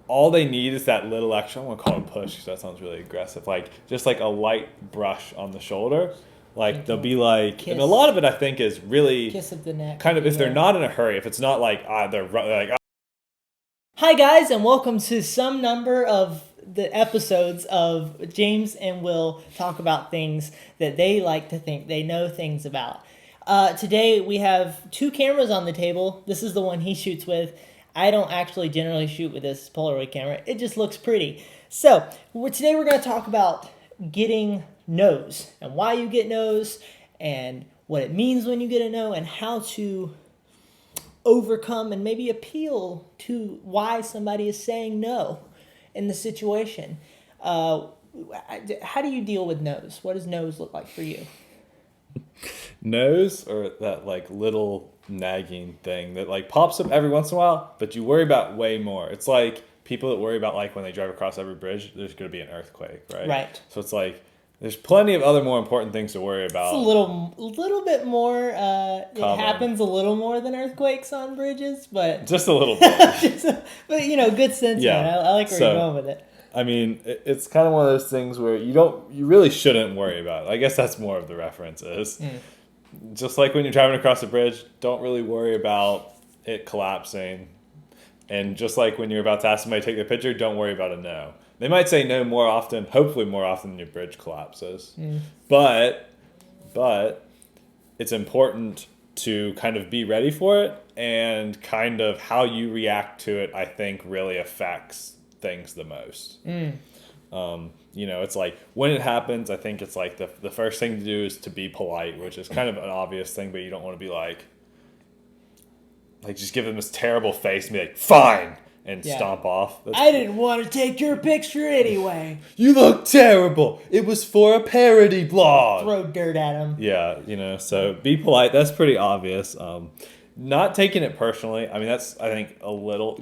all they need is that little extra. I don't want to call it a push because that sounds really aggressive. Like just like a light brush on the shoulder. Like they'll be like, Kiss. and a lot of it I think is really Kiss of the neck. kind of if they're not in a hurry. If it's not like they're like. Hi guys, and welcome to some number of the episodes of James and Will talk about things that they like to think they know things about. Today we have two cameras on the table. This is the one he shoots with. I don't actually generally shoot with this Polaroid camera. It just looks pretty. So today we're going to talk about getting no's and why you get no's and what it means when you get a no and how to overcome and maybe appeal to why somebody is saying no in the situation. How do you deal with no's? What does no's look like for you? No's or that like little nagging thing that like pops up every once in a while, but you worry about way more. It's like people that worry about like when they drive across every bridge, there's going to be an earthquake, right? Right. So it's like there's plenty of other more important things to worry about. It's a little bit more. It happens a little more than earthquakes on bridges, but just a little bit. But good sense. Yeah. Man. I like where you're going with it. I mean, it's kind of one of those things where you really shouldn't worry about it. I guess that's more of the reference is. Just like when you're driving across a bridge, don't really worry about it collapsing. And just like when you're about to ask somebody to take their picture, don't worry about a no. They might say no more often, hopefully more often than your bridge collapses. But it's important to kind of be ready for it, and kind of how you react to it, I think, really affects things the most. It's like when it happens, I think it's like the first thing to do is to be polite, which is kind of an obvious thing, but you don't want to be like just give them this terrible face and be like, fine, and stomp off. I didn't want to take your picture anyway. You look terrible. It was for a parody blog. Throw dirt at them. Yeah, so be polite. That's pretty obvious. Not taking it personally. I mean, that's, I think,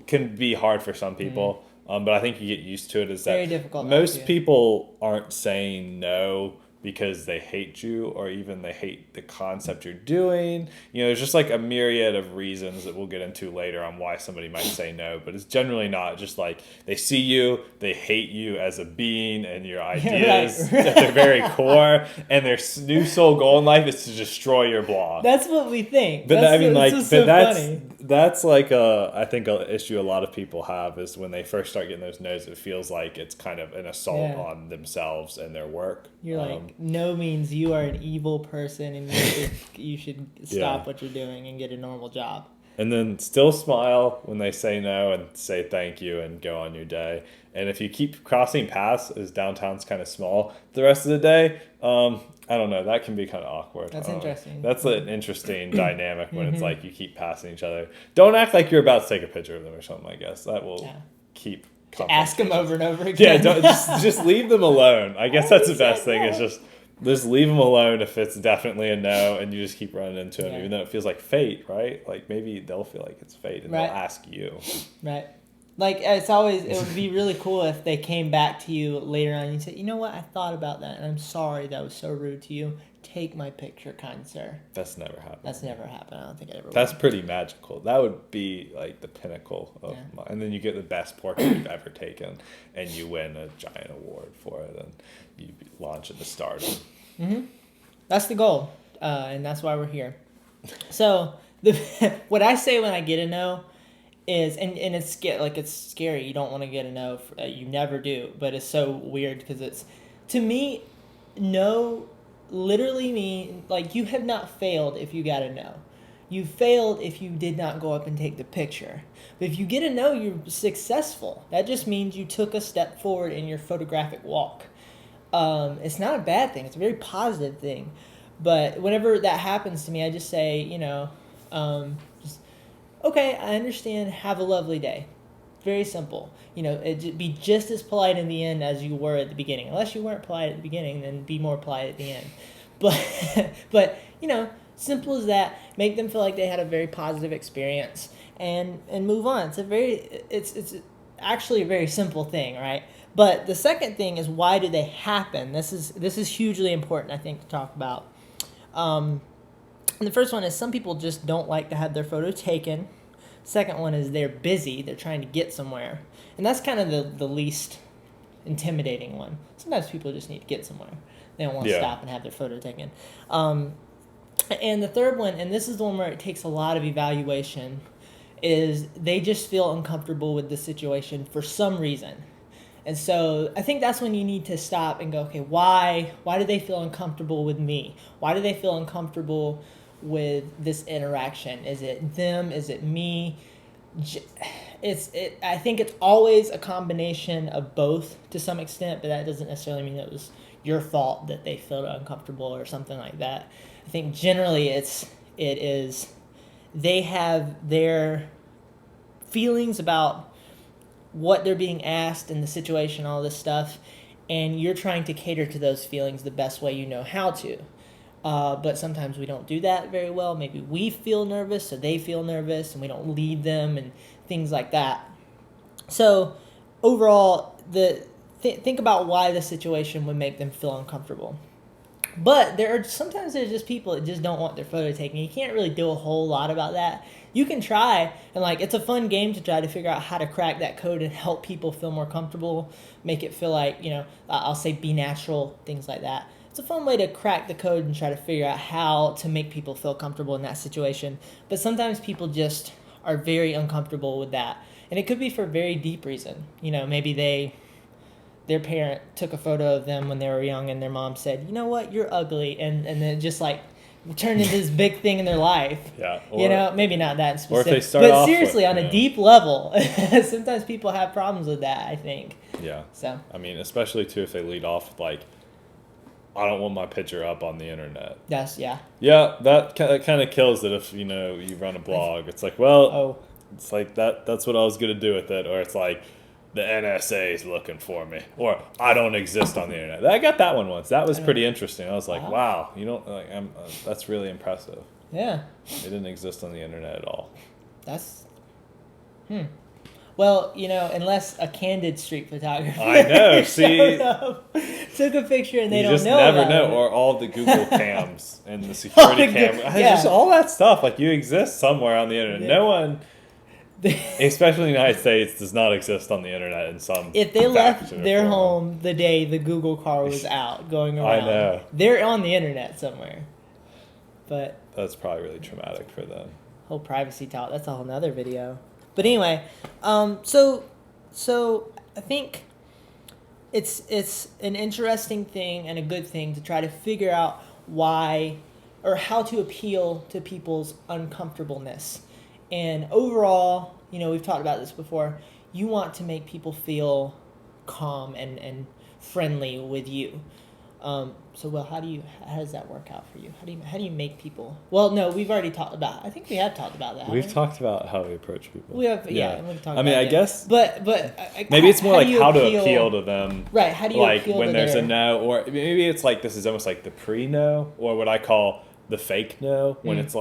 can be hard for some people. But I think you get used to it. Is that very difficult? Most people aren't saying no because they hate you or even they hate the concept you're doing. There's just like a myriad of reasons that we'll get into later on why somebody might say no. But it's generally not just like they see you, they hate you as a being and your ideas right. at their very core, and their new sole goal in life is to destroy your blog. That's what we think. But funny. That's like I think an issue a lot of people have is when they first start getting those no's, it feels like it's kind of an assault on themselves and their work. You're like, no means you are an evil person and you should stop what you're doing and get a normal job. And then still smile when they say no and say thank you and go on your day. And if you keep crossing paths, as downtown's kind of small the rest of the day, I don't know, that can be kind of awkward. That's interesting. That's an interesting dynamic when it's like you keep passing each other. Don't act like you're about to take a picture of them or something, I guess. That will keep... Ask them over and over again. Yeah, just leave them alone. I guess that's the best thing is just leave them alone if it's definitely a no and you just keep running into them, even though it feels like fate, right? Like maybe they'll feel like it's fate and they'll ask you. Right. Like it would be really cool if they came back to you later on and you said, you know what, I thought about that and I'm sorry that was so rude to you. Take my picture, kind sir. That's never happened. I don't think it ever will. That's pretty magical. That would be like the pinnacle of and then you get the best portrait you've ever taken and you win a giant award for it and you launch into stardom. That's the goal. And that's why we're here. So what I say when I get a no is, and it's scary. You don't want to get a no. You never do. But it's so weird because to me, no literally mean like you have not failed if you got a no. You failed if you did not go up and take the picture. But if you get a no, you're successful. That just means you took a step forward in your photographic walk. It's not a bad thing. It's a very positive thing. But whenever that happens to me, I just say, okay, I understand. Have a lovely day. Very simple. Be just as polite in the end as you were at the beginning. Unless you weren't polite at the beginning, then be more polite at the end. But simple as that. Make them feel like they had a very positive experience and move on. It's actually a very simple thing, right? But the second thing is, why do they happen? This is hugely important, I think, to talk about. And the first one is some people just don't like to have their photo taken. Second one is they're busy, they're trying to get somewhere. And that's kind of the least intimidating one. Sometimes people just need to get somewhere. They don't want to stop and have their photo taken. And the third one, and this is the one where it takes a lot of evaluation, is they just feel uncomfortable with the situation for some reason. And so I think that's when you need to stop and go, okay, why do they feel uncomfortable with me? Why do they feel uncomfortable with this interaction? Is it them? Is it me? I think it's always a combination of both to some extent, but that doesn't necessarily mean it was your fault that they felt uncomfortable or something like that. I think generally it is they have their feelings about what they're being asked and the situation, all this stuff, and you're trying to cater to those feelings the best way you know how to. But sometimes we don't do that very well. Maybe we feel nervous, so they feel nervous, and we don't lead them and things like that. So overall, think about why the situation would make them feel uncomfortable. But sometimes there's just people that just don't want their photo taken. You can't really do a whole lot about that. You can try, and it's a fun game to try to figure out how to crack that code and help people feel more comfortable, make it feel like, I'll say be natural, things like that. It's a fun way to crack the code and try to figure out how to make people feel comfortable in that situation. But sometimes people just are very uncomfortable with that. And it could be for a very deep reason. Maybe their parent took a photo of them when they were young and their mom said, you know what, you're ugly. And then just turned into this big thing in their life. Yeah. Maybe not that specific. Or if they start off seriously, on a deep level, sometimes people have problems with that, I think. Yeah. So. I mean, especially too if they lead off with I don't want my picture up on the internet. Yeah. Yeah, that kind of kills it if, you run a blog. It's it's that's what I was going to do with it. Or it's like, the NSA is looking for me. Or, I don't exist on the internet. I got that one once. That was pretty interesting. I was like, wow, that's really impressive. Yeah. It didn't exist on the internet at all. That's, Well, unless a candid street photographer. I know. See, took a picture and they don't know. You just never know. Or all the Google cams and the security camera. Just all that stuff. You exist somewhere on the internet. Yeah. No one, especially in the United States, does not exist on the internet in some. If they left their home the day the Google car was out going around, I know. They're on the internet somewhere. But that's probably really traumatic for them. Whole privacy talk. That's a whole nother video. But anyway, so I think it's an interesting thing and a good thing to try to figure out why or how to appeal to people's uncomfortableness. And overall, we've talked about this before, you want to make people feel calm and friendly with you. So, Will, how does that work out for you? How do you make people? Well, no, we've already talked about. I think we have talked about that. We've talked about how we approach people. We have, yeah. We've talked. I mean, I guess. But maybe it's more how to appeal to them. Right. How do you appeal when to there's a no, or maybe it's this is almost like the pre-no, or what I call the fake no, when it's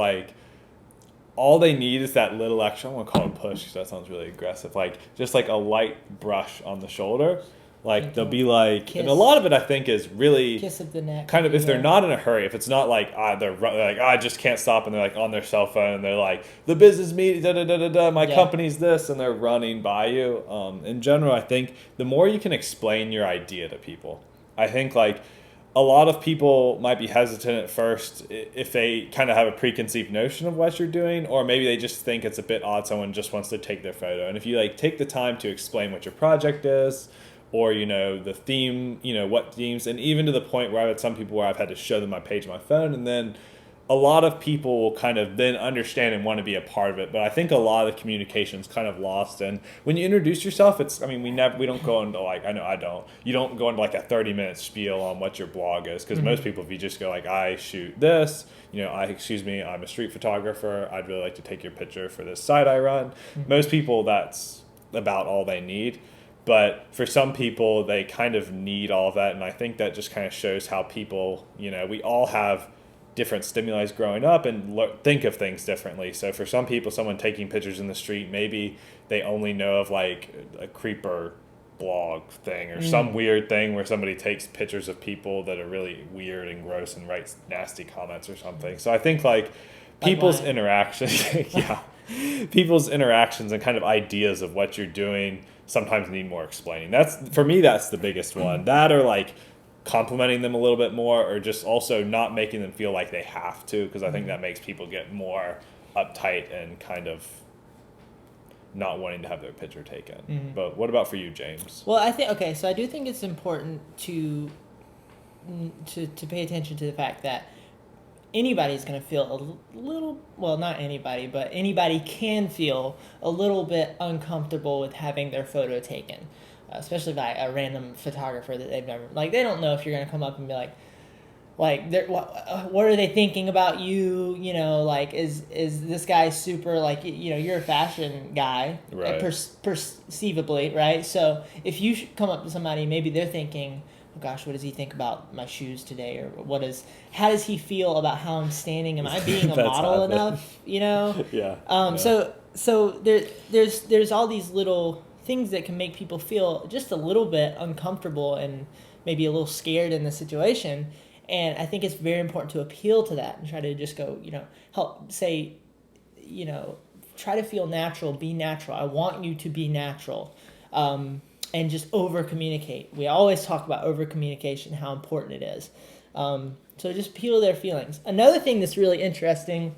all they need is that little extra. I don't want to call it push because that sounds really aggressive. Just a light brush on the shoulder. They'll be kiss. And a lot of it I think is really kiss of the neck. Kind of if they're not in a hurry, if it's not they're I just can't stop, and they're on their cell phone and they're the business meeting, my company's this, and they're running by you. In general, I think the more you can explain your idea to people, I think a lot of people might be hesitant at first if they kind of have a preconceived notion of what you're doing, or maybe they just think it's a bit odd someone just wants to take their photo. And if you take the time to explain what your project is, or the theme, what themes, and even to the point where I've had some people where I've had to show them my page on my phone, and then a lot of people will kind of then understand and want to be a part of it. But I think a lot of the communication is kind of lost. And when you introduce yourself, we don't go into you don't go into a 30-minute spiel on what your blog is, because most people, if you just go I shoot this, I'm a street photographer, I'd really like to take your picture for this site I run. Most people, that's about all they need. But for some people, they kind of need all of that. And I think that just kind of shows how people, we all have different stimuli growing up and think of things differently. So for some people, someone taking pictures in the street, maybe they only know of a creeper blog thing or some weird thing where somebody takes pictures of people that are really weird and gross and writes nasty comments or something. So I think people's interactions, yeah. people's interactions and kind of ideas of what you're doing sometimes need more explaining. That's for me, that's the biggest one. That or like complimenting them a little bit more, or just also not making them feel like they have to, because I think that makes people get more uptight and kind of not wanting to have their picture taken. But what about for you, James? Well, I think okay, so I do think it's important to pay attention to the fact that anybody's going to feel a little, well, not anybody, but anybody can feel a little bit uncomfortable with having their photo taken, especially by a random photographer that they've never, like, they don't know if you're going to come up and be like, what are they thinking about you? You know, like, is this guy super, like, you know, you're a fashion guy, right? Perceivably, right? So if you come up to somebody, maybe they're thinking, oh gosh, what does he think about my shoes today? Or how does he feel about how I'm standing? Am I being a model enough? You know? Yeah. So there's all these little things that can make people feel just a little bit uncomfortable and maybe a little scared in the situation. And I think it's very important to appeal to that and try to just go, you know, help say, you know, try to feel natural, be natural. I want you to be natural. And just over-communicate. We always talk about over-communication, how important it is. So just appeal to their feelings. Another thing that's really interesting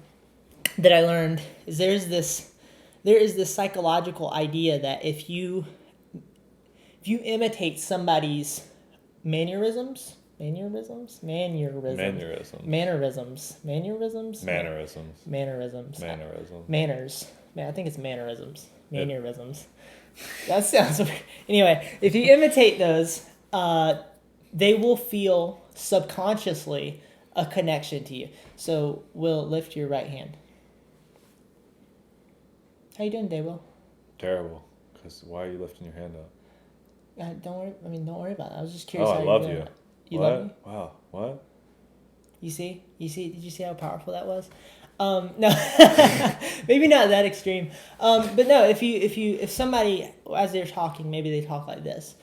that I learned is there is this psychological idea that if you imitate somebody's mannerisms, manners, man, I think it's mannerisms, mannerisms. That sounds weird. Anyway, if you imitate those, they will feel subconsciously a connection to you. So, Will, lift your right hand. How you doing, Daywell? Terrible. Because why are you lifting your hand up? Don't worry about it. I was just curious. Oh, I love you. You what? love me? Wow. What? You see? Did you see how powerful that was? No, maybe not that extreme. But no, if somebody, as they're talking, maybe they talk like this.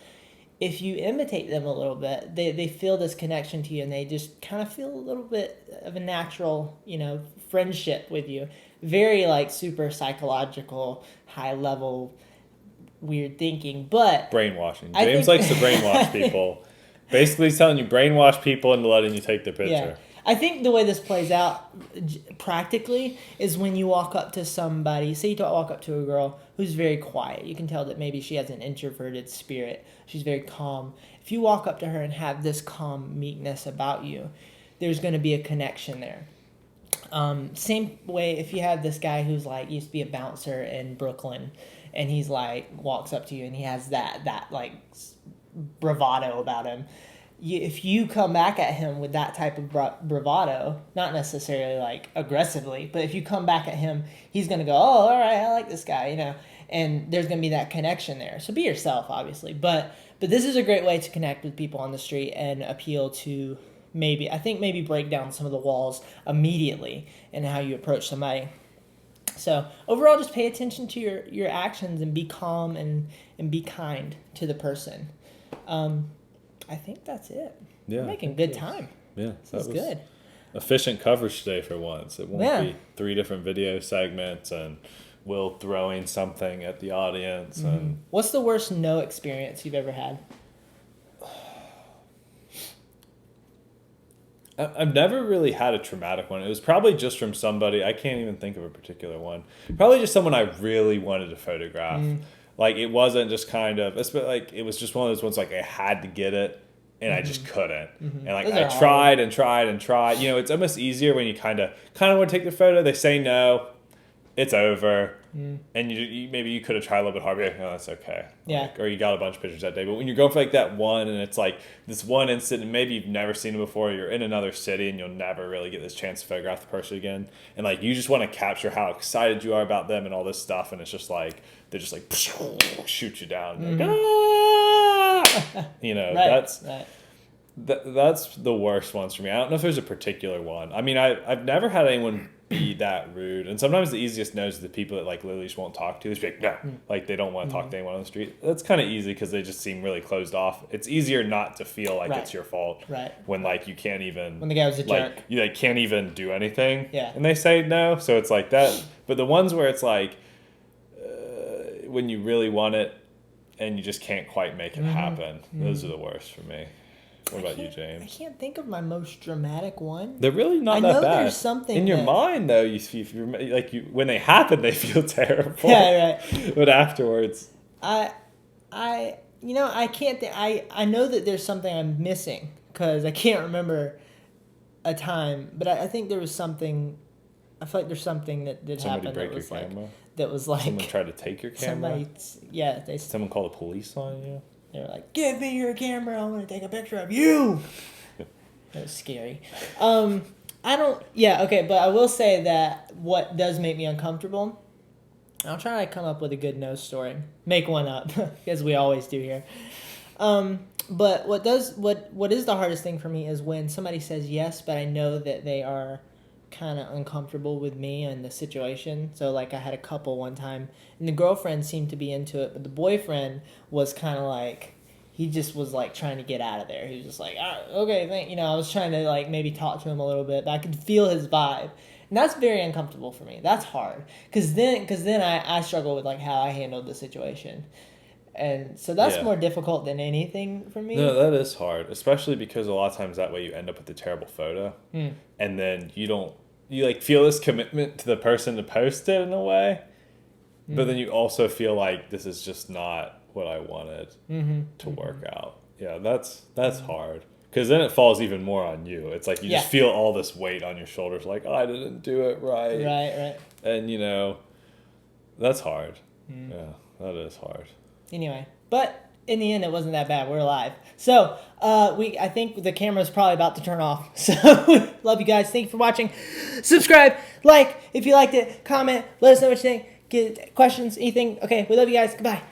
If you imitate them a little bit, they feel this connection to you, and they just kind of feel a little bit of a natural, you know, friendship with you. Very like super psychological, high level, weird thinking, but brainwashing. James likes to brainwash people. Basically, he's telling you brainwash people into letting you take their picture. Yeah. I think the way this plays out practically is when you walk up to somebody, say you walk up to a girl who's very quiet. You can tell that maybe she has an introverted spirit. She's very calm. If you walk up to her and have this calm meekness about you, there's going to be a connection there. Same way if you have this guy who's like used to be a bouncer in Brooklyn, and he's like walks up to you and he has that like bravado about him. If you come back at him with that type of bravado, not necessarily like aggressively, but if you come back at him, he's going to go, oh, all right, I like this guy, you know, and there's going to be that connection there. So be yourself, obviously. But this is a great way to connect with people on the street and appeal to maybe break down some of the walls immediately in how you approach somebody. So overall, just pay attention to your actions and be calm and be kind to the person. I think that's it. Yeah, we're making good time. Yeah, this is good. Efficient coverage today for once. It won't be 3 different video segments and Will throwing something at the audience. Mm-hmm. And what's the worst no experience you've ever had? I've never really had a traumatic one. It was probably just from somebody. I can't even think of a particular one. Probably just someone I really wanted to photograph. Like, it wasn't just kind of, like, it was just one of those ones, like, I had to get it, and I just couldn't. And, like, I tried and tried and tried. You know, it's almost easier when you kind of want to take the photo. They say no. It's over. And you maybe you could have tried a little bit harder. Like, oh, that's okay. Yeah. Like, or you got a bunch of pictures that day. But when you're going for, like, that one, and it's, like, this one instant, and maybe you've never seen it before, you're in another city, and you'll never really get this chance to photograph the person again. And, like, you just want to capture how excited you are about them and all this stuff. And it's just, like, they're just, like, shoot you down. Like, ah! You know, that's the worst ones for me. I don't know if there's a particular one. I mean, I've never had anyone be that rude. And sometimes the easiest no is the people that like literally just won't talk to. They just be like, no, like they don't want to talk to anyone on the street. That's kind of easy because they just seem really closed off. It's easier not to feel like it's your fault. Right. When like you can't even. When the guy was a like, jerk. You like can't even do anything. Yeah. And they say no, so it's like that. But the ones where it's like when you really want it and you just can't quite make it happen, those are the worst for me. What about you, James? I can't think of my most dramatic one. They're really not I that know bad. there's something in your that- mind, though. If you're like when they happen, they feel terrible. Yeah, right. But afterwards, I can't. I know that there's something I'm missing because I can't remember a time. But I think there was something. I feel like there's something that did somebody happen break that your was like camera. that was like Someone tried to take your camera. Someone call the police on you. They were like, "Give me your camera. I want to take a picture of you." That was scary. But I will say that what does make me uncomfortable, I'll try to come up with a good no story. Make one up, as we always do here. But what is the hardest thing for me is when somebody says yes, but I know that they are kind of uncomfortable with me and the situation. So like I had a couple one time and the girlfriend seemed to be into it, but the boyfriend was kind of like, he just was like trying to get out of there. He was just like, okay, I was trying to like maybe talk to him a little bit, but I could feel his vibe. And that's very uncomfortable for me. That's hard. Cause then I struggle with like how I handled the situation. And so that's more difficult than anything for me. No, that is hard, especially because a lot of times that way you end up with a terrible photo, and then you like feel this commitment to the person to post it in a way, but then you also feel like this is just not what I wanted to work out. Yeah, that's hard because then it falls even more on you. It's like you just feel all this weight on your shoulders, like I didn't do it right. Right. And that's hard. Yeah, that is hard. Anyway, but in the end, it wasn't that bad. We're alive. So I think the camera's probably about to turn off. So love you guys. Thank you for watching. Subscribe, like if you liked it, comment, let us know what you think. Get questions, anything. Okay, we love you guys. Goodbye.